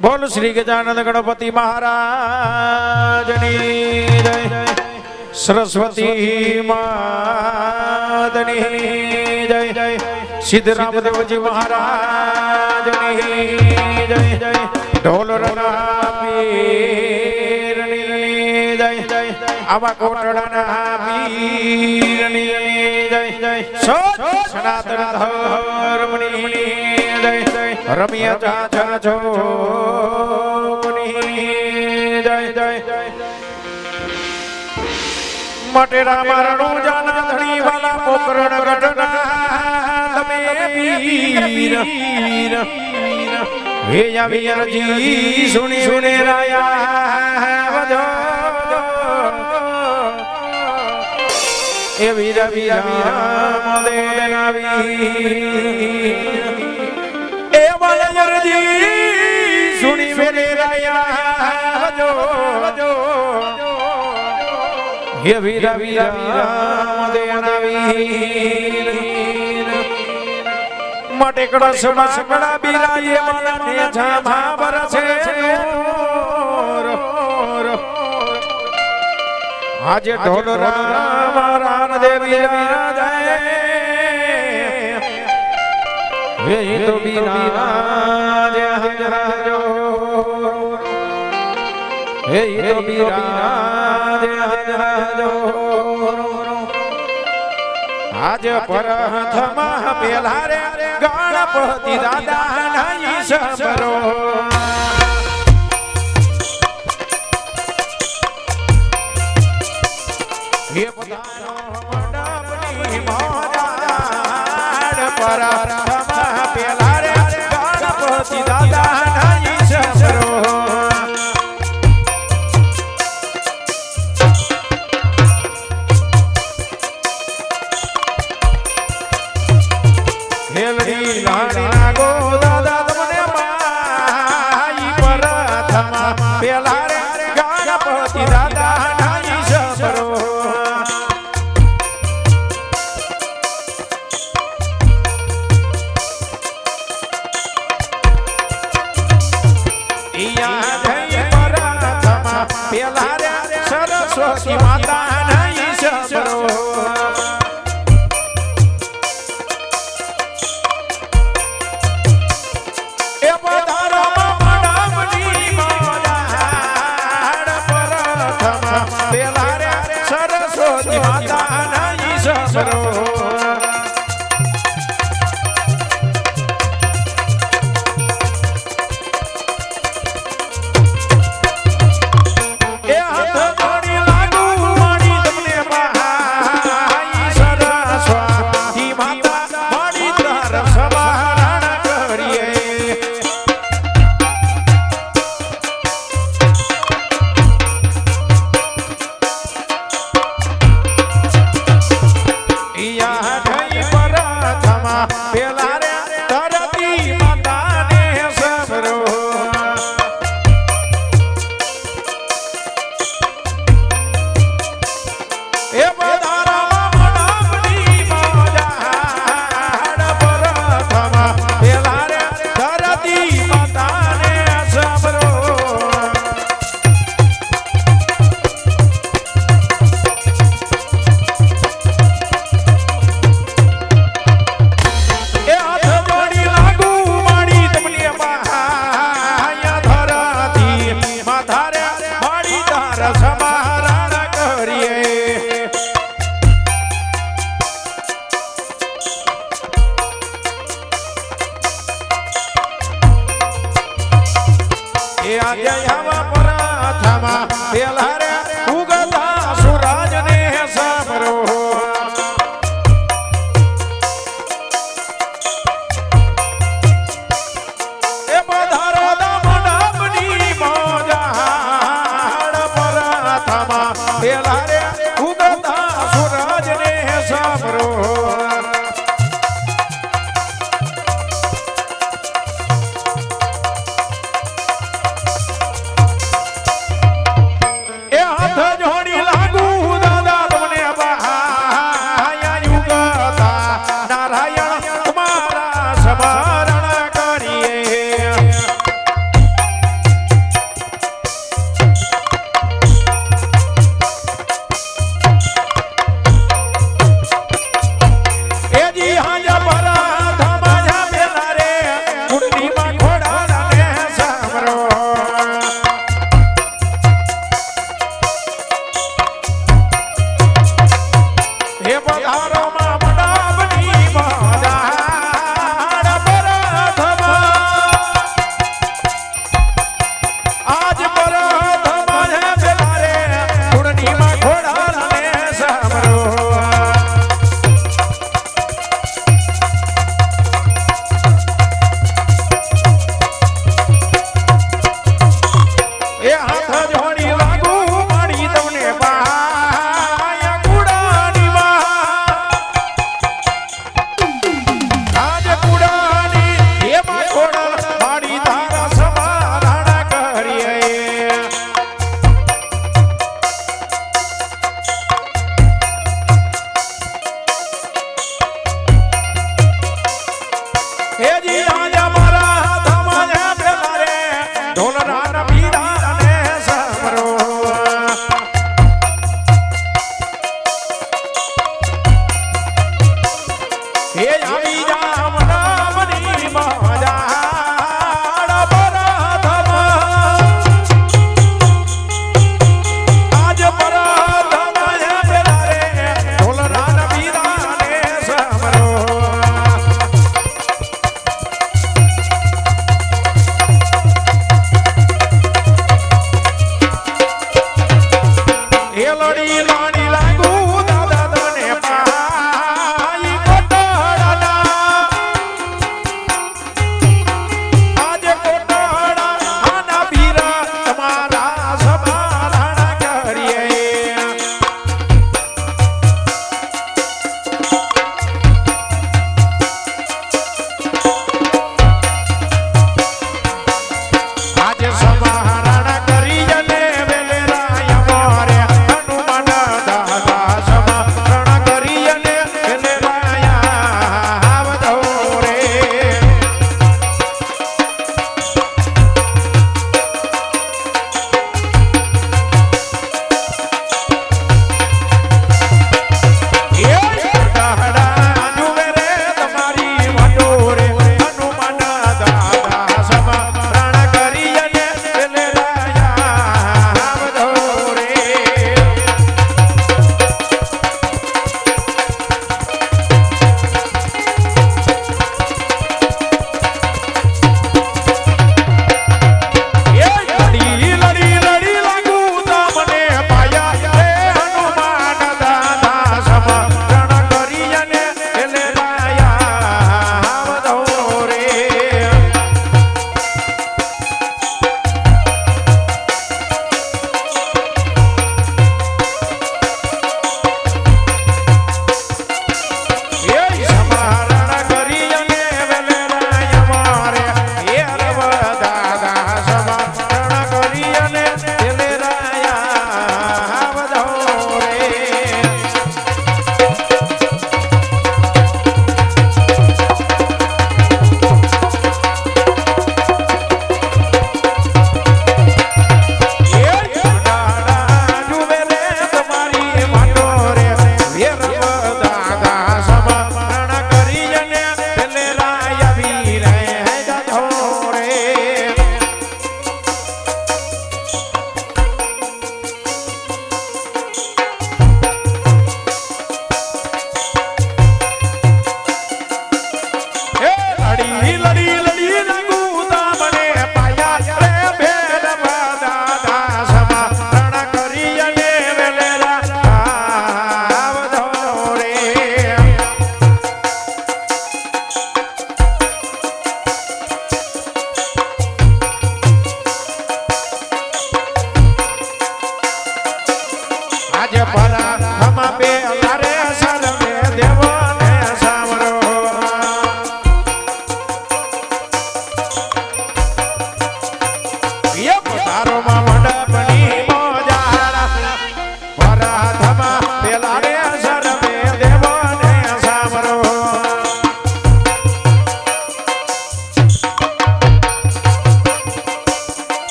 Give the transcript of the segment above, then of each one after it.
બોલ શ્રી ગજાનંદ ગણપતિ મહારાજની જય, સરસ્વતી માતની જય, સિદ્ધરામદેવજી મહારાજની જય, ઢોલરના પીરની જય, આવા કોટડાના પીરની જય, સનાતન ધર્મની જય, રમ્યા ચાચા છોની જય, મટેરા મારણું જાના ધણી વાલા પોકરણ ગઢના તમે વીર હે વીરજી સુની સુને રાયા વજો એ વીર વીર મોદેના વીર એ વાલરજી સુની સુને રાયા વજો હે વીર વીર મોદેના વીર મટેકડો સમસકડા બિરાજે મને જામા બરસે આજે ઢોલરા મારા દેવી વિરાજે હે તો બિરાજે હજો હે તો બિરાજે હજો આજ પ્રથમ પેલા રે ગણપતિ દાદા નહીં સબરો હે પોતાનો મંડપની મોજાડ પ્રથમ પેલા રે ગણપતિ દાદા નહીં સબરો હેલડી લાડીના ગો દાદા તમને માઈ પ્રથમ પેલા રે ગણપતિ દાદા નહીં સબરો પેલા રે સરસ્વતી માતા નહીં સબરો એ પધારા મંડપની મોજાડ પ્રથમ પેલા રે સરસ્વતી માતા નહીં સબરો પેલા રે ધરતી માતાને સબરો એ પધારા મંડપની મોજાડ પ્રથમ પેલા રે ધરતી માતાને સબરો પેલા રે ઉગતા સુરાજ ને સબરો એ પધારા મંડપની મોજાડ પ્રથમ પેલા રે ઉગતા સુરાજ ને સબરો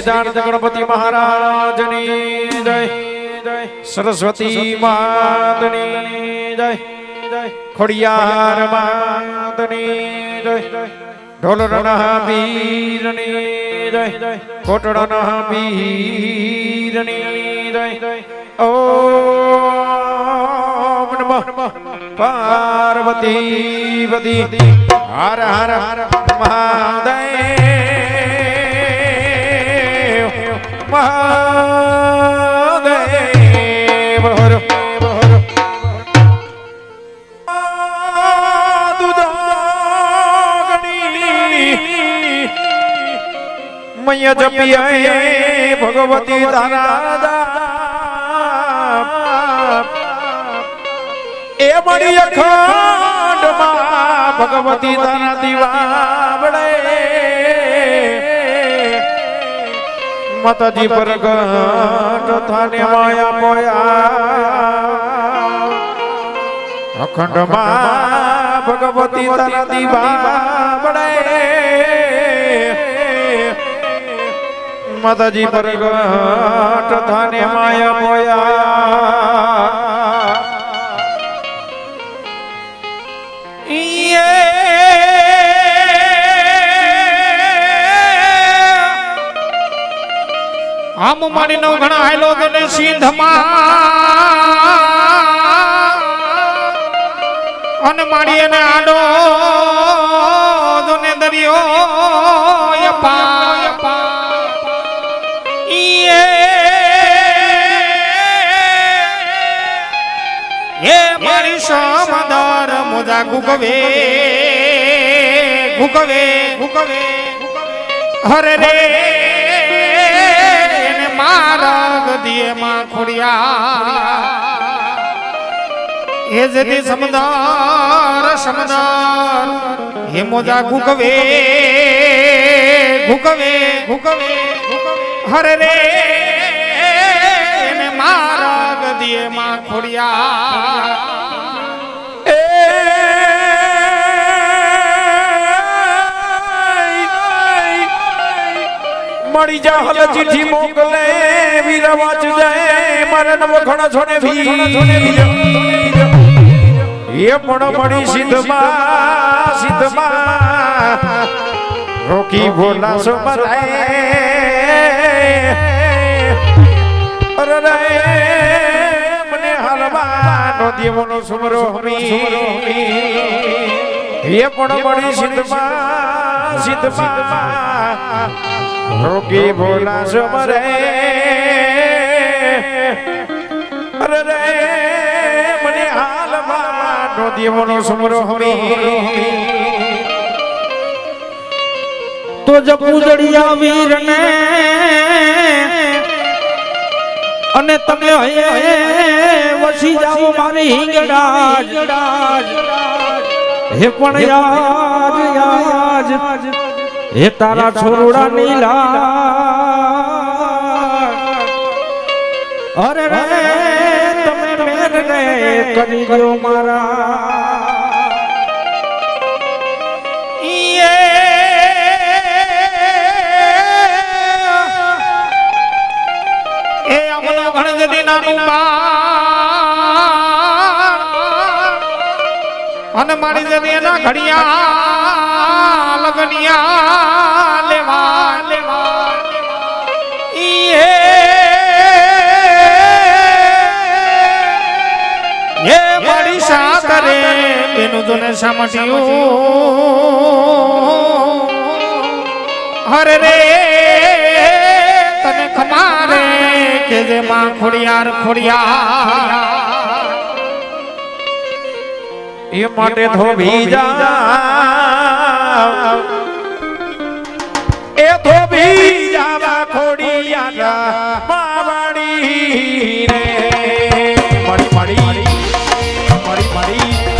ગજાનંદ ગણપતિ મહારાજની જય સરસ્વતી માતની જય ખોડિયાર માતની જય ઢોલરના વીરની જય કોટડાના વીરની જય ઓમ નમઃ પાર્વતી પતિ હર હર હર મહાદેવ મહાદેવ હર મૈયા જપિયા ભગવતી તારા એ મળી અખંડમાં ભગવતી તારા દીવાબડે માતાજી પ્રગટ થાને માયા પોયા અખંડમાં ભગવતી તારા દીવાબડે માતાજી પ્રગટ થાને માયા પોયા આમ મારી નો ઘણા હાલો તને સિંધમાં અને મારી એને આડો તને દરિયો એ મારી સમદર મુદા ગુગવે ગુગવે ગુગવે હરે રે મારા ગદીએ માં ખોડિયા એ જતી સમદર સમદર હે મોજા ગુગવે ગુગવે ગુગવે હરે રે મારા ગદીએ માં ખોડિયા મળી જા હલ ચિઠ્ઠી મોકલે વીર વાચ જાય મરણ વખણ છોડે વીર એ પણ મળી સિદ્ધમાં રોકી ભોલા સમરાય અરે રે મને હાલવાનો દેવનો સુમરો હમી એ પણ મળી સિદ્ધમાં રોકી ભોલા સમરે અરે રે મને હાલમાં નો દેવનો સુમરો હમી તો જપુજડિયા વીરને અને તમે વસી જાઓ મારી હિંગડાજ હે પણ યાદ હે તારા છોરુડા નીલા અરે રે તમે મેર રે કરી ગયો મારા એ અમનો ગણજતી નાનું અને મારી જતી એના ઘડિયા લગનિયા લેવા લેવા એ મારી સાતરે એનું જોને સામટ્યું હરે રે તને ખમારે કે જે માં ખોડિયાર ખોડિયાર એ માટે ધોબી જા એ ધોબી જાવા ખોડિયાર માવાડી રે મળી મળી મળી મળી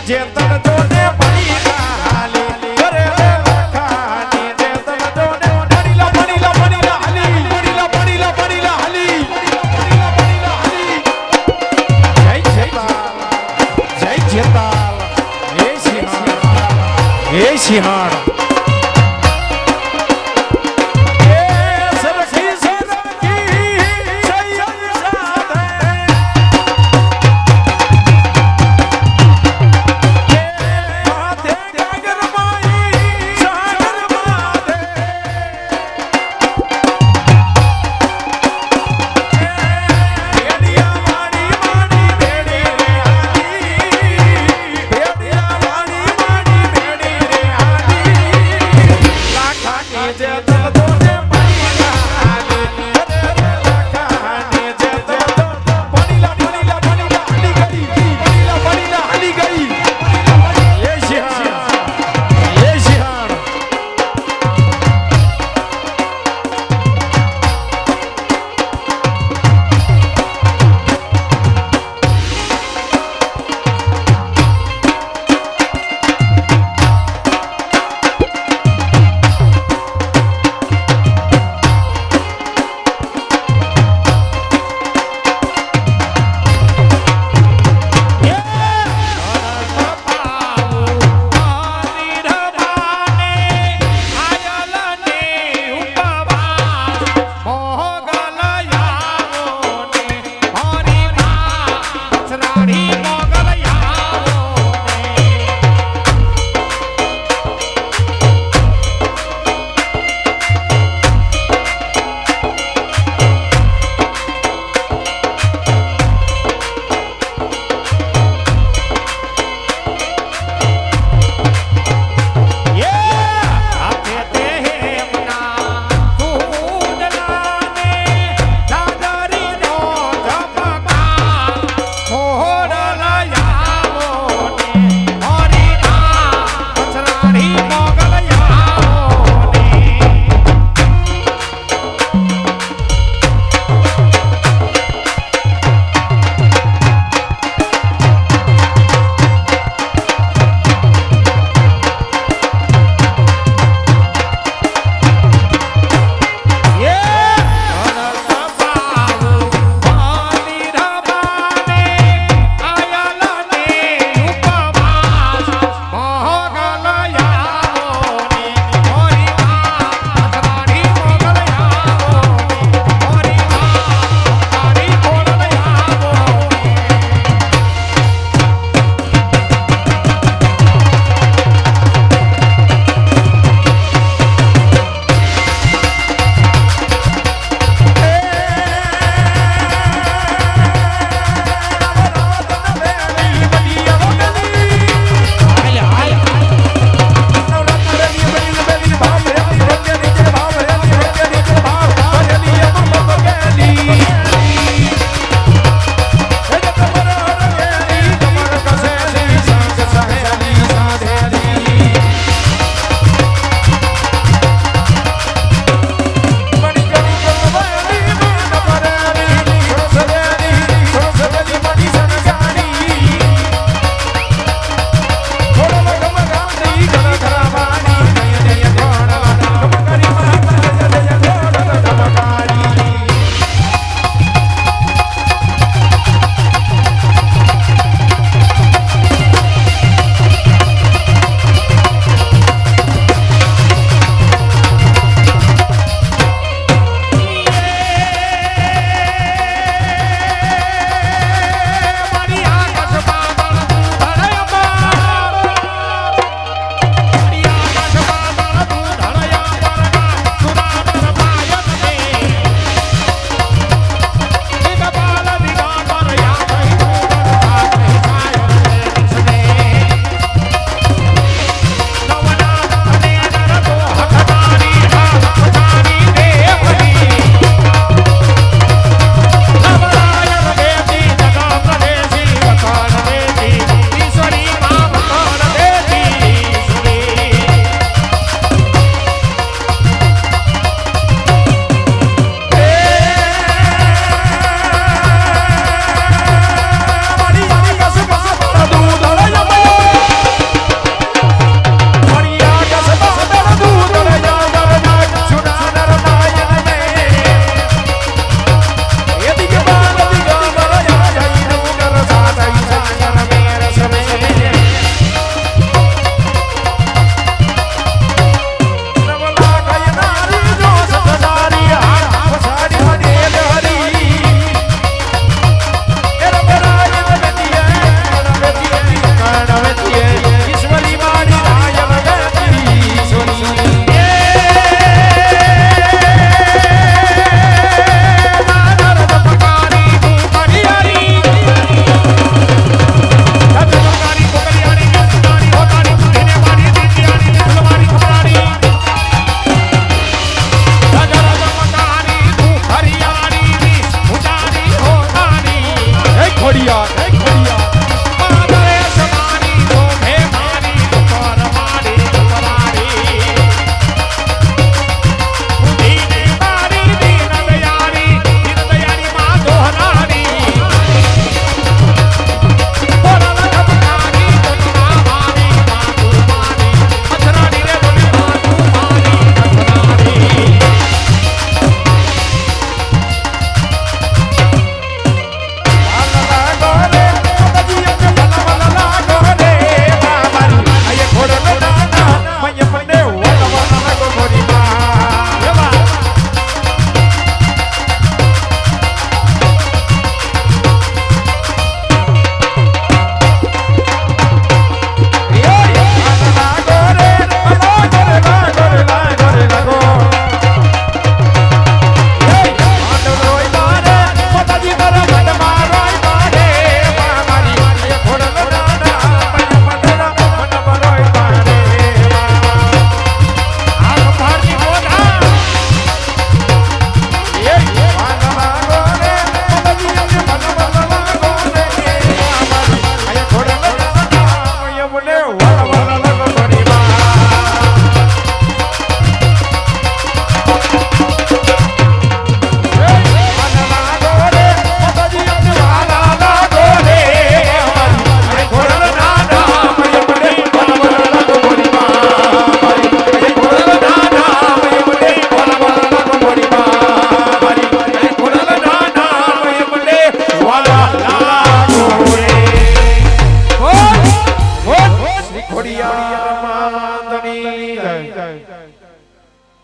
જે તન જોને પડી હાલી કરે રે લખાની જે તન જોને પડીલા પડીલા પડીલા હાલી પડીલા પડીલા પડીલા હાલી પડીલા હાલી જય જેતાલ જય જેતાલ હે સિંહાણ